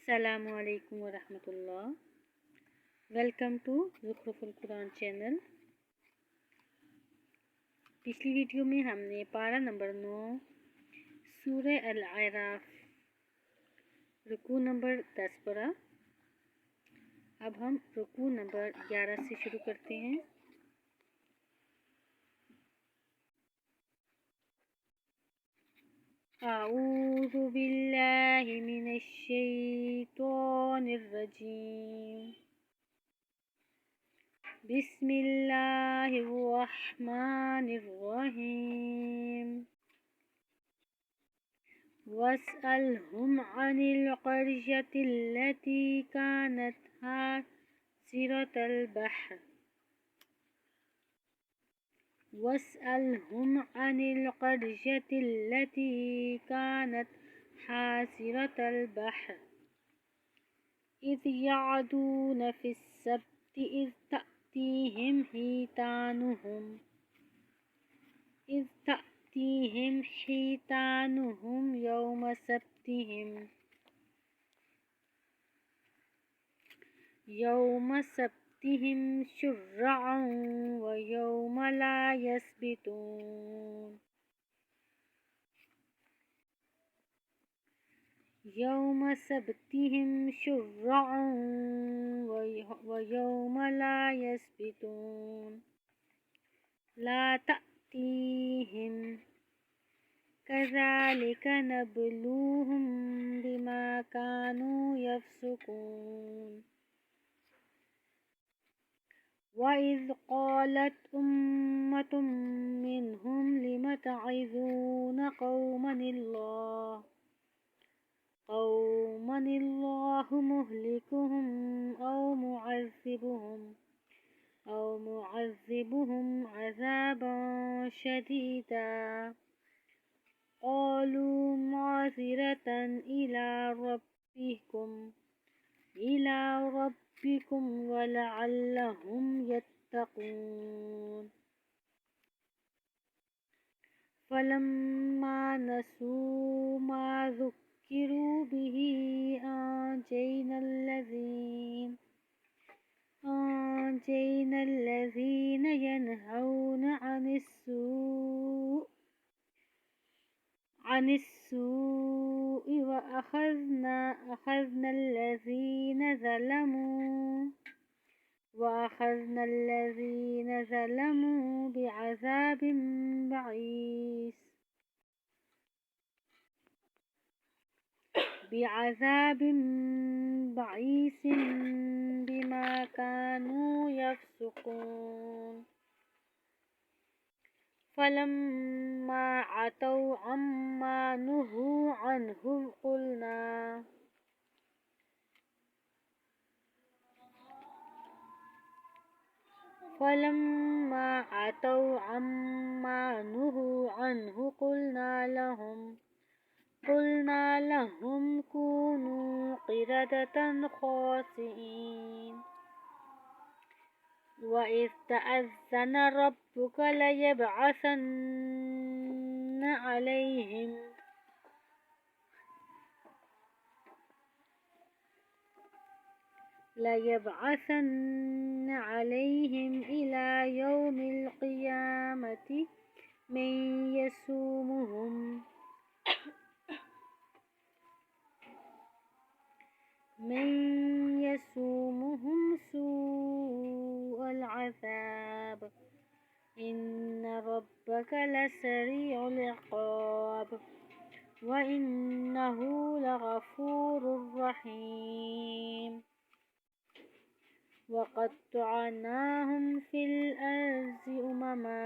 अस्सलामु अलैकुम वरहमतुल्लाह। Welcome to Zukhruful Quran channel. पिछली वीडियो में हमने पारा नंबर 9 सूरह अल-आराफ रुकू नंबर 10 पढ़ा। अब हम रुकू नंबर 11 से शुरू करते हैं। आऊज़ु बिल्लाहि मिनश शैतानिर रजीम। बिस्मिल्लाहिर रहमानिर रहीम। वस्अलहुम अनिल क़र्यतिल्लती कानत हासिरतल बहर। वस्अलहुम अनिल क़र्यतिल्लती कानत हासिरतल बहर इज़ यअदून फ़िस्सब्ति इज़ तअतीहिम हीतानुहुम यौम सब्तिहिम शुर्अन व यौम ला यस्बितून। यौम सब्तिहिम शुर्अन व यौम ला यस्बितून ला तअतीहिम कज़ालिका नबलूहुम बिमा कानू यफ़सुकून। वइज़ क़ालत उम्मतुम मिन्हुम लिम तअज़ून क़ौमनिल्लाहु मुहलिकुहुम औ मुअज़्ज़िबुहुम अज़ाबन शदीदा क़ालू माज़िरतन इला रब्बिकुम वलअल्लहुम यत्तक़ून। फलम्मा नसू मा ज़ुक्किरू बिही अंजैनल्लज़ीन यनहौना अनिस्सूइ व अख़ज़नल्लज़ीन ज़लमू बिअज़ाबिन बईसिन बिमा कानू यफ़सुकून। फलम्मा अतौ अम्मा नुहू अन्हु क़ुलना लहुम कूनू क़िरदतन ख़ासिईन। वइज़ तअज़्ज़न रब्बुक लयबअसन्न अलैहिम इला यौमिल क़ियामति मन यसूमुहुम सूअल अज़ाब इन्न रब्बक लसरीउल इक़ाब व इन्नहु लग़फ़ूरुर रहीम। वक़त्तअनाहुम फ़िल अर्ज़ि उममा